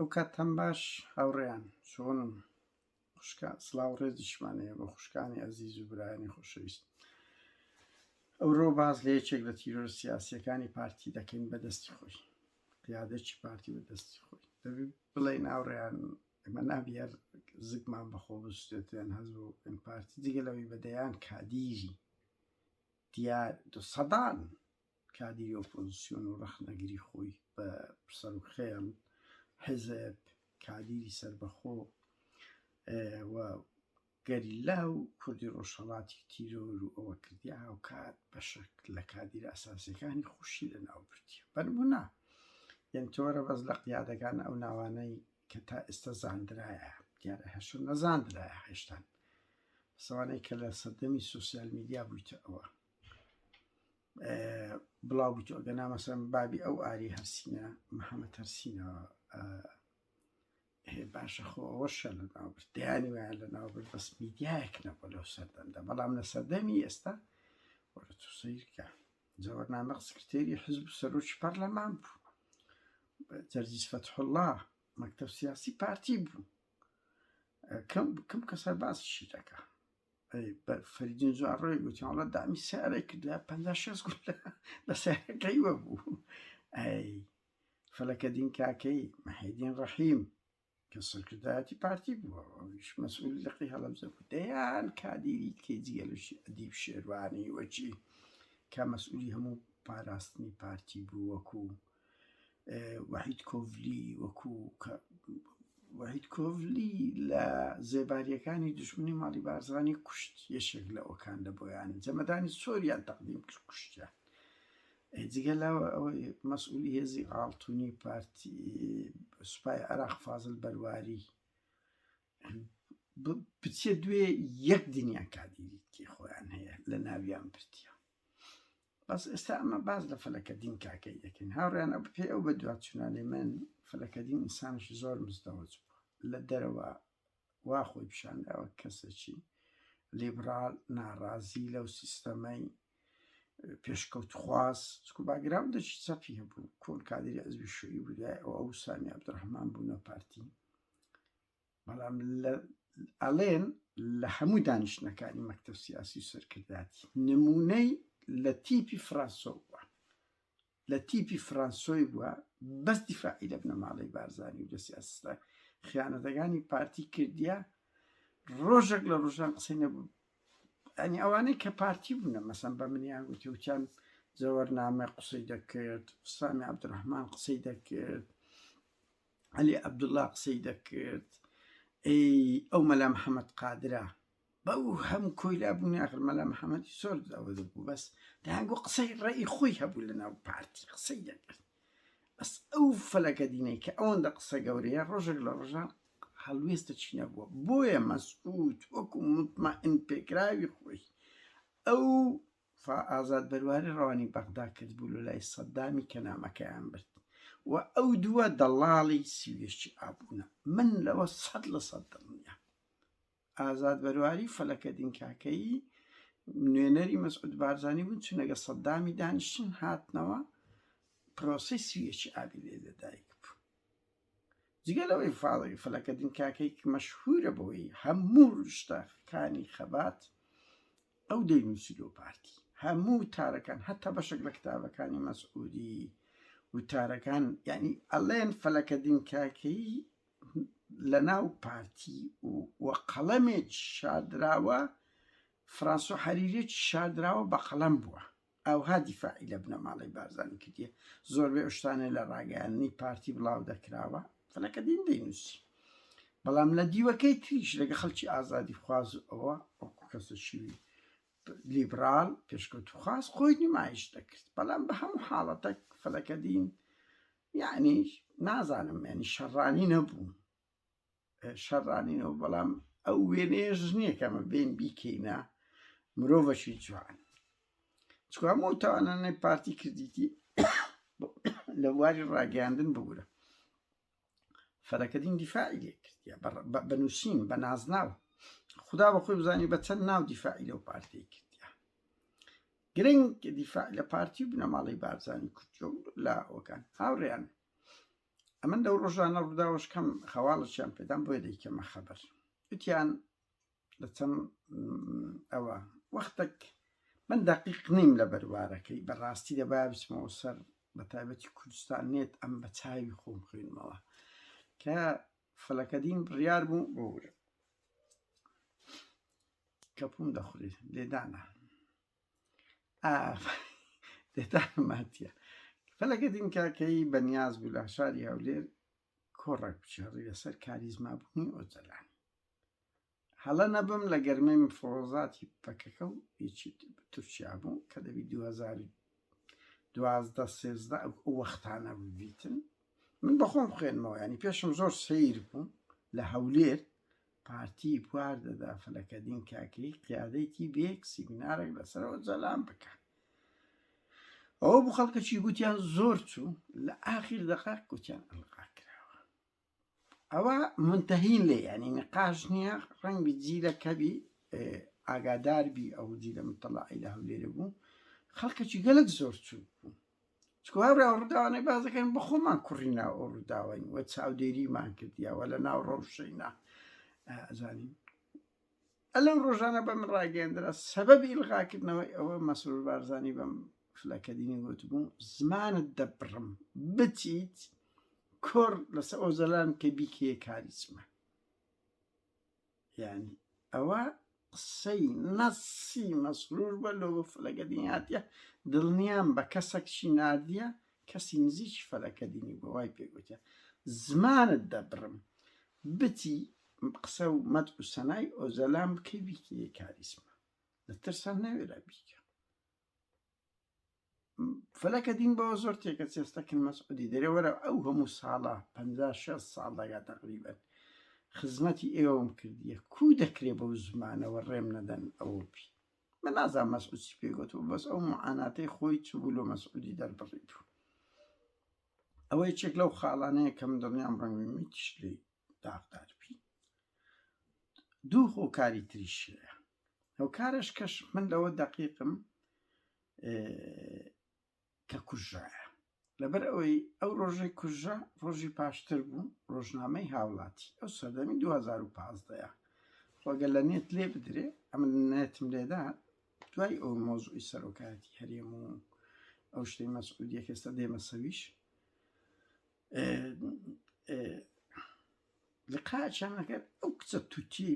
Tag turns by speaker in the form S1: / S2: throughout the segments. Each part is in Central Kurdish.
S1: ئەو کاتتان باش هاوڕێیان چۆنم خوشکە سڵاو ڕێزیشمانەیە بە خوشکانی ئەزیز و برایانی خۆشەویست. ئەوڕۆ باز لە یەکێک لە تیرۆرە سیاسیەکانی پارتی دەکەین بەدەستی خۆی، قیادەتی پارتی بەدەستی خۆی. دەبی بڵێین هاوڕێیان ئەمە نابیار زگمان بەخۆ بستێتیان هەز بۆ ئەم پارتی جگەلەوەی بەدەیان کادیری دیار سەدان کادیری ئۆپۆزیسیۆن و ڕەخنەگری خۆی بە سەر و خێڵ حزب کادیری سربەخۆ و گەریلا و کوردی ڕۆژهەڵاتی تیرۆر و ئەوە کردیا و کات بەشێک لە کادیرە ئەساسیەکانی خوشی لەناو بردیە. بەنمونە یان تۆرە بەس لە قیادەکان ئەو ناوانەی کە تا ئێستا زاندرایە دیارە هەشە نەزاندرایە هێشتان سەوانەی کە لە سەردەمی سوسیال میدیا بوویتە ئەوە بڵاو بوویتە ئەگەنا مەسەڵەن بابی ئەو ئاری هەرسینە محەممەد هەرسینەوە باشە خۆ ئەوەشە لە ناوبرد دەیانی وایە لە ناوبرد بەس میدیایەک نەبووە لەو سەردەمدا، بەڵام لە سەردەمی ئێستا وەرە تو سەیرکە جەوەرنامە سکرتێری حزب و سەرۆکی پەرلەمان بوو، جەرجیس فەتحوڵڵا مەکتەب سیاسی پارتی بوو، کەم کەسە باسیشی دەکا فەریدین زوارڕۆی گوتی وەڵا دامی سیارەی کردووە 56 گوت لە سیارەکەیوە بوو. ئەی فەلەکەدین کاکەی مەحیدین ڕەحیم کە سەرکردایەتی پارتی بووە ئەویش مەسئولی لەقی هەڵەبجە بوو، دەیان کادیری کێجیگەلوشی ئەدیب شێروانی وەچی کە مەسئولی هەموو پاراستنی پارتی بوو، وەکو وحید کۆڤلی وەکو وحید کۆڤلی لە زێباریەکانی دژمنی ماڵی بارزانی کوشت یەشێک لە ئەوکان لە بۆیان جەمەدانی سۆریان تەقدیم کرد کوشتیان. جگە لەوە ئەوەی مەسئولی هێزی ئاڵتونی پارتی سوپای عێراق فازڵ بەرواری بچێ دوێ یەک دنیا کادیری کێ خۆیان هەیە لە ناویان بردیە. بەس ئێستا ئەمە باز لە فەلەکەدین کاکەی دەکەین هاوڕێیان ئەو پێ ئەو بە دواتچوونانەی من فەلەکەدین ئینسانشی زۆر مزدەوج بووە لە دەرەوە وا خۆی پیشانداوە کەسێکی لیبرال ناڕازی لەو سیستەمەی پێشکەوتخواز چکو باگراوندێکی چەپی هەبوو کۆن کادری حیزبی شیوعی بوو ئەو سامی عەبدوڕەحمان بوونە پارتی، بەڵام ئەڵێن لە هەموو دانیشتنەکانی مەکتەب سیاسی و سەرکردایەتی نمونەی لە تیپی فرانسۆ بووە، لە تیپی فرانسۆی بووە بەس دیفاعی لە بنەماڵەی بارزانی و لە سیاسەتە خیانەتەکانی پارتی کردیە ڕۆژێک لە ڕۆژان قسەی نەبوو. ئەنی ئەوانەی کە پارتی بوونە مەسەن بە منیان گوتی وتیان جەوەرنامە قسەی دەکرد، سامی عەبدوڕەحمان قسەی دەکرد، عەلی عەبدوڵڵا قسەی دەکرد، ئەو مەلا محەممەد قادرە بەو هەموو کۆیلا بوونی ئاخر مەلا محەممەدی زۆر ئەوە دەبوو بەس دەیانگۆ قسەی ڕێی خۆی هەبوو لە ناو پارتی قسەی دەکرد. بەس ئەو فەلەکەدینەی کە ئەوەندە قسە گەورەیە ڕۆژێک لە ڕۆژان هەڵوێستە چی نەبووە بۆیە مەسعود وەکو مطمئن پێکراوی خۆی ئەو ئازاد بەرواری ڕەوانی بەغدا کرد بوو لە لای سەدامی کە نامەکەیان برد و ئەو دووە دەڵاڵی سیوێشی ئابوونە. من لەوە 100% دڵنیە ئازاد بەرواری فەلەکەدین کاکەی نوێنەری مەسعود بارزانی بوون چونەگە سەدامی دانیشتن هاتنەوە پرۆسەی سوێشی ئابی لێ لەدایک بوو. جگە لەوەی فاڵی فەلەکەدین کاکەی مەشهورە بەوەی هەموو شتەکانی خەبات ئەو دەینووسی لۆ پارتی هەموو تارەکان هەتا بەشێک لە کتابەکانی مەسعودی وتارەکان یعنی ئەڵێن فەلەکەدین کاکەی لە ناو پارتی و قەڵەمێک شاردراوە فرانسۆ حەریرێکی شاردراوە بە قەڵەم بووە ئەوها دیفاعی لە بنەماڵەی بارزانی کردیە زۆربەی ئەو شتانە لە ڕاگەیاندنی پارتی بڵاو دەکراوە فەلەکەدین دەینووسی، بەڵام لە دیوەکەی تریش لەگە خەڵکی ئازادی خواز ئەوە وەکو کەسێکی لیبرال پێشکەوتخواز خۆی نمایش دەکرد، بەڵام بە هەموو حاڵەتێک فەلەکەدین یعنی نازانم ینی شەڕانی نەبوو بەڵام ئەو وێنەیەش نییە کەمە بێن بیکەینە مرۆڤەشی جوان چکو هەموو تاوانانەی پارتی کردیتی لە واری ڕاگەیاندن بگورە فەلەکەدین دیفاعی لێ کردیە بە نووسین بە نازناو خدا بەخۆی بزانی بە چەند ناو دیفاعی لەو پارتی کردیە گرنگ دیفاع لە پارتی و بنەماڵەی بارزانی کوردیە لە ئەوەکان هاوڕێیان ئەمن لەو ڕۆژانە ڕووداوەش کەم خەواڵەیان پێدام بۆیە دەیکەمە خەبەر وتیان لە چەند ئەوە وەختێک من دەقیق نیم لە بەروارەکەی بەڕاستی دەبا بچمەوە سەر بە تایبەتی کوردستان نێت ئەم بە چاوی خۆم خوێنمەوە کە فەلەکەدین بڕیار بوو بۆورە کەپوم دەخورێت لێدانە لێدانە ماتیە فەلەکەدین کاکەی بەنیاز بوو لە شاری هەولێر کۆڕێک بچێڕی لەسەر کاریزمابوونی ئۆجەلان هەڵە نەبم لە گەرمەی مفرۆزاتی پەکەکە و هیچی تورکیا بوو کە دەبی 2012 ئەو وەختانە ببیتن من بەخۆم خوێنمەوە ینی پێشم زۆر سیر بوو لە هەولێر پارتی بوار دەدا فەلەکەدین کاکەی قیادەیەکی بێک سیمینارێک لەسەر ئۆجەلان بکە ئەوە بوو خەڵکەکی گوتیان زۆر چوو لە ئاخیر دەقاق گوتیان ئەلقا کراوە ئەوە منتەهین لێ ینی نقاش نییە ڕەنگ جیلە کەبی ئاگاداربی ئەو جیلە متەڵاعی لە هەولێرە بوو خەڵکەکی گەلک زۆر چوو بوو چکە هاورا ڕووداوانەی بازەکەن بە خۆمان کوڕینا ئەو ڕووداوین وە چاودێریمان کردیەوە لە ناو ڕۆژشەینا ئەزانین ئەلەم ڕۆژانە بە من ڕاگەیاندرا سەبەبی ئیلغاکردنەوەی ئەوە مەسرور بارزانی بەم فلەکەدینی گوتبوو زمانت دەبڕم بچیت کۆڕ لەسەر ئۆجەلان کە بیکێ کاریزمە یعنی ئەوە قسەی نەسی مەسرور بە لۆ فلەکەدینی هاتیە دڵنیام بە کەسێکشی ناردیە کەسی نزیکی فەلەکەدینی بۆ وای پێگوتە زمانت دەبڕم بچی قسە و مەد و سەنای ئۆجەلان بکەی بیکێ کاریزمە لە ترسان نەوێرا بیکە فەلەکەدین بەوە زۆر تێکە چێستەکن مەسعودی دەرێوەرە ئەو هەموو ساڵە 56 ساڵ دەگات تقریبەن خزمەتی ئێوەم کردیە کو دەکرێ بەو زمانەوە ڕێم نەدەن ئەوە بی من نازان مەسعود چی پێگوتوە بەس ئەو معاناتەی خۆی چوو لۆ مەسعودی دەربڕی بوو ئەوە یەکێک لەو خاڵانەیە کە من دڵنیام ڕەنگی تیش لێ داغدار بی دوو هۆکاری تریشەیە هۆکارش کەش من لەوە دەقیقم کە کوژایە لەبەر ئەوەی ئەو ڕۆژەی کوژە ڕۆژی پاشتر بوو ڕۆژنامەی هاوڵاتی ئەو سەردەمی 2015 خۆگە لە نێت لێ بدرێ ئەمە نێتم لێدا دوای ئەو مۆزوعی سەرۆکایەتی هەرێم و ئەو شتەی مەسعودیە کە ئێستا دێمە سەویش لقاچیان نەکرد ئەو کچە تووتی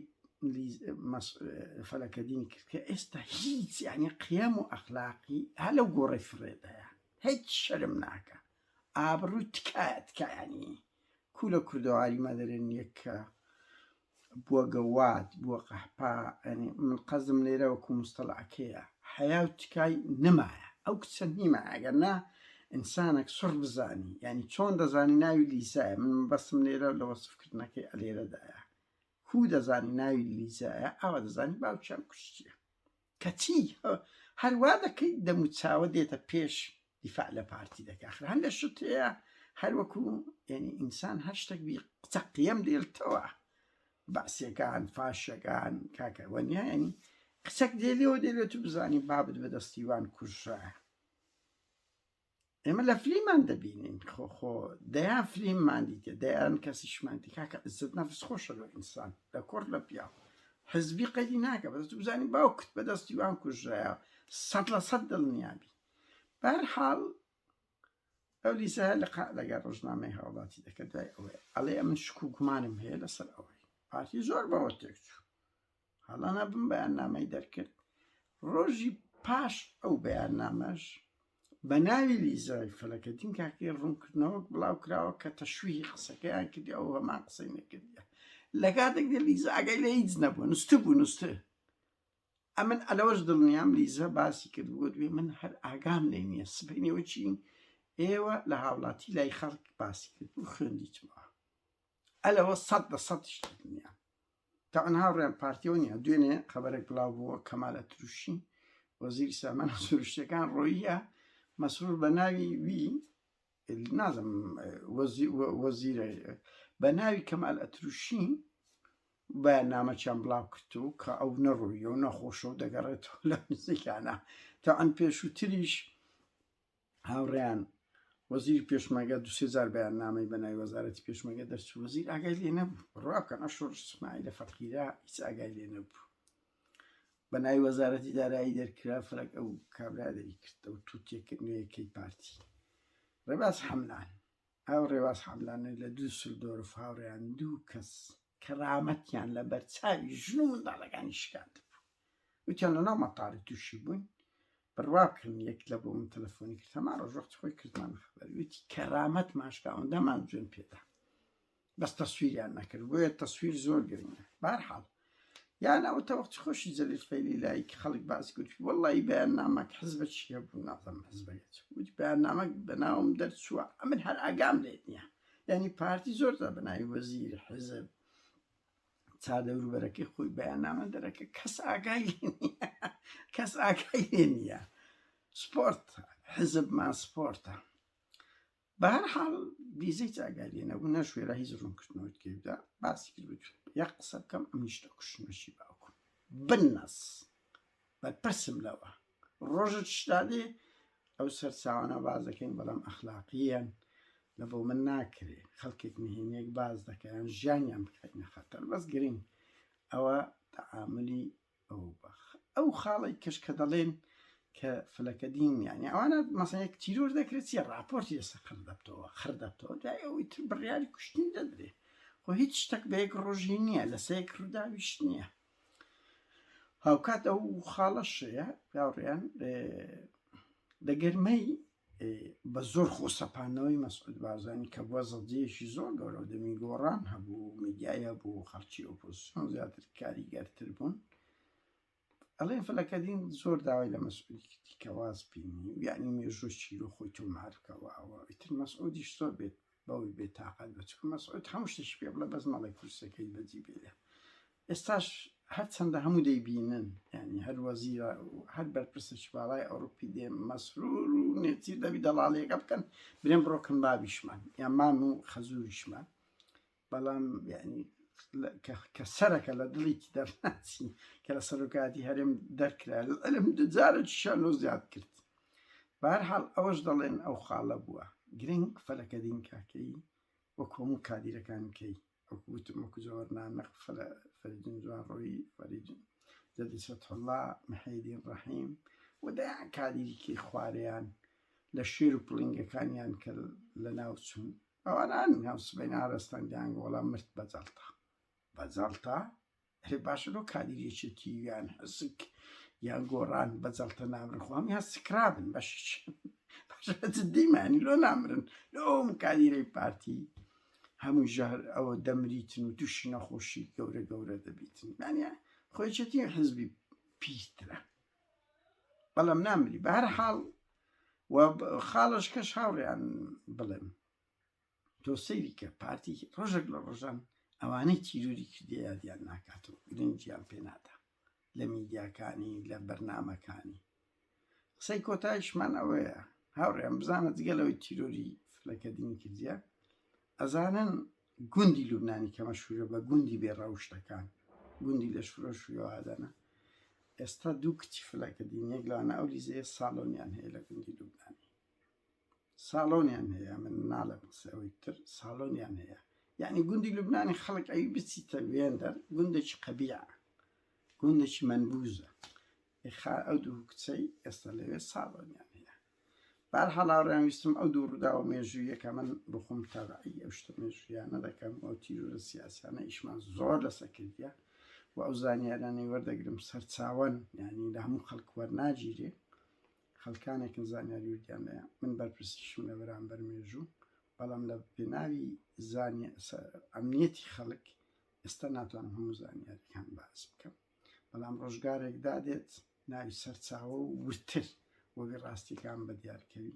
S1: فەلەکەدینی کرد کە ئێستا هیچ یعنی قیام و ئەخلاقی هە لەو گۆڕی فرێدایە هیچ شەرم ناکە ئابڕووی تکایەتکە ینی کو لە کوردەواری مەدەرێن یەکە بووە گەوات بووە قەحپا ینی من قەزم لێرە وەکو مستەڵعەکەیە حیا و تکای نمایە ئەو کچە نیمە ئەگەرنا ئینسانێک سڕ بزانی ینی چۆن دەزانی ناوی لیزایە من بەسم لێرە لە وەسفکردنەکەی ئەلێرەدایە کو دەزانی ناوی لیزایە ئەوە دەزانی باوچیان کوشتیە کەچی هەروە دەکەی دەموچاوە دێتە پێش دیفاع لە پارتی دەکە هەندە شتەیە هەروەکو ینی ئینسان هەر شتێک بی قسە قیەم دێڵتەوە باسیەکان فاشەکان کاکە وەنیا ینی قسەک دێلێەوە دێلێت و بزانی بابت بەدەستیوان کوژایە ئێمە لە فلیمان دەبینین خۆ دەیان فلیممان دیتێ دەیان کەسیشمانتی کاکە عزت نەفس خۆشە لە ئینسان لە کۆڕ لە پیا حزبی قەیدی ناکە بەدەست و بزانی باوکت بەدەستیوان کوژایە 100% دڵنیابی بەهەرحاڵ ئەو لیزایە لەگەڵ ڕۆژنامەی هاوڵاتی دەکە دوای ئەوەیە ئەڵێ من شک و گومانم هەیە لەسەر ئەوەی پارتی زۆر بەوە تێکچوو هەڵانە بم بەیاننامەی دەرکرد ڕۆژی پاش ئەو بەیاننامەش بە ناوی لیزای فەلەکەدین کاکەی ڕوونکردنەوە بڵاو کراوە کە تەشویهی قسەکەیان کردی ئەو هەمان قسەی نەکردیە لە کاتێک دێ لیزە ئەگەی لە هیچ نەبووە نووسە بوو نووسە ئەمن ئەلەوەش دڵنیام لیزە باسی کرد بۆ دوێ من هەر ئاگام لێ نییە سبینەوە چین ئێوە لە هاوڵاتی لای خەڵک باسی کرد و خوێندیتمەوە ئەلەوە 100% دڵنیا تا ئەنها ڕێن پارتیەوە نیە دوێنێ خەبەرێک بڵاو بووە کەمالە تروشی وەزیری سامانە سروشتەکان ڕۆیە مەسرور بە ناوی وی نازم وەزیرە بە ناوی کەمال ئەتروشی بەیاننامەیان بڵاو کردو کە ئەو نەڕوویە و نەخۆشە و دەگەڕێتەوە لە نزیکانە تا ئەن پێشووتریش هاوڕێیان وەزیری پێشمەرگە 2000 بەیاننامەی بەناوی وەزارەتی پێشمەرگە دەرچوو وەزیر ئاگای لێ نەبوو ڕاکەن ئەشۆر ئیسماعیلە فەقیرە هیچ ئاگای لێ نەبوو بەناوی وەزارەتی دارایی دەرکرا فەرەک ئەو کابرا دەری کردە و تووتێکردنەوەیەکەی پارتی ڕێباز حەملان ئەو ڕێواز حەملانە لە دووسلدۆرف هاوڕێیان دوو کەس کەرامەتیان لە بەرچاوی ژن و منداڵەکانی شکاند بوو وتیان لەناو مەتاڵی تووشی بووین بڕواکردن یەک لە بۆ من تەلەفۆنی کرد هەمان ڕۆژ وەختی خۆی کردمان خەبەری وتی کەرامەت ماشکا ئەوەندەمان جوێن پێدا بەس تەسویریان نەکرد بۆیە تەسویر زۆر گرنگە بەهەرحاڵ یان ئەوتە وەختی خۆشی جەلیل فەیلی لای کە خەڵک باسی گوتی وەڵڵی بەیاننامەک حزبە چییە بوو نازەم حزبەیەت وتی بەیاننامەک بەناوم دەرچووە ئەمن هەر ئاگام لێت نییە یعنی پارتی زۆردا بەناوی وەزیر حزب چادەوروبەرەکەی خۆی بەیاننامە دەرەکە کەس ئاگای لێ نییە کەس ئاگای لێ نییە سپۆرت حزبمان سپۆرتە بەهەرحاڵ بیزەی ئاگای لێ نەبوو نەشوێرە هیچ ڕوونکردنەوەی تێدا باسی کرد یەک قسە بکەم ئەم نیشتە کوشتنەشی باوکم بنەس بەرپرسم لەوە ڕۆژت شتادێ ئەو سەرچاوانە باز دەکەین بەڵام ئەخلاقیەن لە بۆ من ناکرێ خەڵکێک نهێنیەک باز دەکەیان ژیانیان بکەینە خەتەر بەس گرنگ ئەوە تەعاملی ئەو خاڵی کەش کە دەڵێن کە فلەکە دین یانی ئەوانە مەسەڵەیەک تیرۆر دەکرێت چیە ڕاپۆرتی لەسەر خردەبتەوە دوای ئەوەی تر بڕیاری کوشتنی دەدرێ خۆ هیچ شتێک بە یەک ڕۆژی نییە لە سەیەک ڕووداویش نییە هاوکات ئەو خاڵەشەیە هاوڕێیان دەگەرمەی بە زۆر خۆسەپانەوەی مەسعود بارزانی کە بووە زەڵجەیەشی زۆر گەورە و دەمی گۆڕان هەبوو میدیایە بوو خەڵکی ئۆپۆزیسیۆن زیاتر کاریگەرتر بوون ئەڵێن فلەکە دین زۆر داوای لە مەسعودی کردی کە واز بینی یعنی مێژوە چیرۆ خۆی تۆمارکەوە ئەوە ئیتر مەسعودیش زۆر بێت بەوەی بێتاقەت بچوو مەسعود هەموو شتێکی پێ بڵێ بەس مەڵێ کورسەکەی بەجی بێلێ ئێستاش هەرچەندە هەموو دەیبینن یعنی هەر وەزیرە هەر بەرپرسێکی باڵای ئەوروپی دێ مەسرور و نێچیر دەبی دەڵاڵیەکە بکەن برێن بڕۆکن بابیشمان یان مام و خەزوریشمان بەڵام یعنی کە سەرەکە لە دڵێکی دەرناچی کە لە سەرۆکاتی هەرێم دەرکرا ئەلم جارێکی شانۆ زیاد کرد بەهەرحاڵ ئەوەش دەڵێن ئەو خاڵە بووە گرنگ فەلەکە دین کاکەی وەکو هەموو کادیرەکانکەی وەکوتم وەکو جۆوەرنامە فەریدون جوانڕۆیی فەریدون جەدی سەدحوڵڵا محەیدین ڕەحیم و دەیان کادیریکەی خوارەیان لە شێر و پڵنگەکانیان کە لە ناو چوون ئەوانان هەوسبەی نارەستان دیان وەڵام مرد بەجەڵتا هەرێ باشەوە کادیرێکێکی یان هەسک یان گۆڕان بەجەڵتە نامرن خۆمی هەسکرابن بەشیچ دیمانی لۆ نامرن لۆم کادیرەی پارتی هەموو ژەهر ئەوە دەمریتن و تووشی نەخۆشی گەورە گەورە دەبیتن مانە خۆیچەتی حزبی پیرترە بەڵام نامری بەهەرحاڵ و خاڵش کەش هاوڕێیان بڵێم تۆ سەیری کە پارتی ڕۆژێک لە ڕۆژان ئەوانەی تیرۆری کردی یادیان ناکاتەوە گرنگیان پێ نادا لە میدیاکانی لە بەرنامەکانی قسەی کۆتایشمان ئەوەیە هاوڕێیان بزانە جگەلەوەی تیرۆری فلەکە دین کردیە ئەزانن گوندی لوبنانی کە مەشهورە بە گوندی بێڕەوشتەکان گوندی لە شورۆش و هەوادەنە ئێستا دوو کچی فلەکە دین یەک لەوانە ئەو لیزەیە ساڵۆنیان هەیە لە گوندی لوبنانی ساڵۆنیان هەیە من ناڵێم قسەوەی تر ساڵۆنیان هەیە یعنی گوندی لوبنانی خەڵک ئەوی بچیتە وێندەر گوندێکی قەبیعە گوندێکی منبوزە ئەو دوو کچەی ئێستا لەوێ ساڵۆنیان هەیە بەهەرحاڵ هاوڕێیان ویستم ئەو دوو ڕوودا و مێژوویەکە من بخۆم تەبەعی ئەو شتە مێژوویانە دەکەم ئەو تیرۆرە سیاسیانە ئیشمان زۆر لەسەر کردیە و ئەو زانیاریانەی وەردەگرم سەرچاوەن یعنی لە هەموو خەڵک وەرناگیرێ خەڵکانێکن زانیاری وردیان لەیە من بەرپرسیشم لە بەرامبەر مێژوو بەڵام لە پێناوی ئەمنیەتی خەڵک ئێستا ناتوانم هەموو زانیاریەکان باس بکەم بەڵام ڕۆژگارێک دادێت ناوی سەرچاوە و ورتر وەگە ڕاستیەکان بەدیارکەوی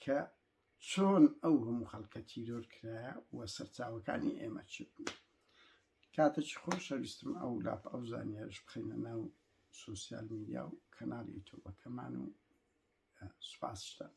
S1: کە چۆن ئەو هەموو خەڵکە تیرۆر کرایە و سەرچاوەکانی ئێمە چ بوون کاتێکی خۆش هەویستم ئەو لاپە ئەو زانیاریش بخەینە ناو سوسیال میدیا و کەناڵی یوتیوبەکەمان و سوپاسشتان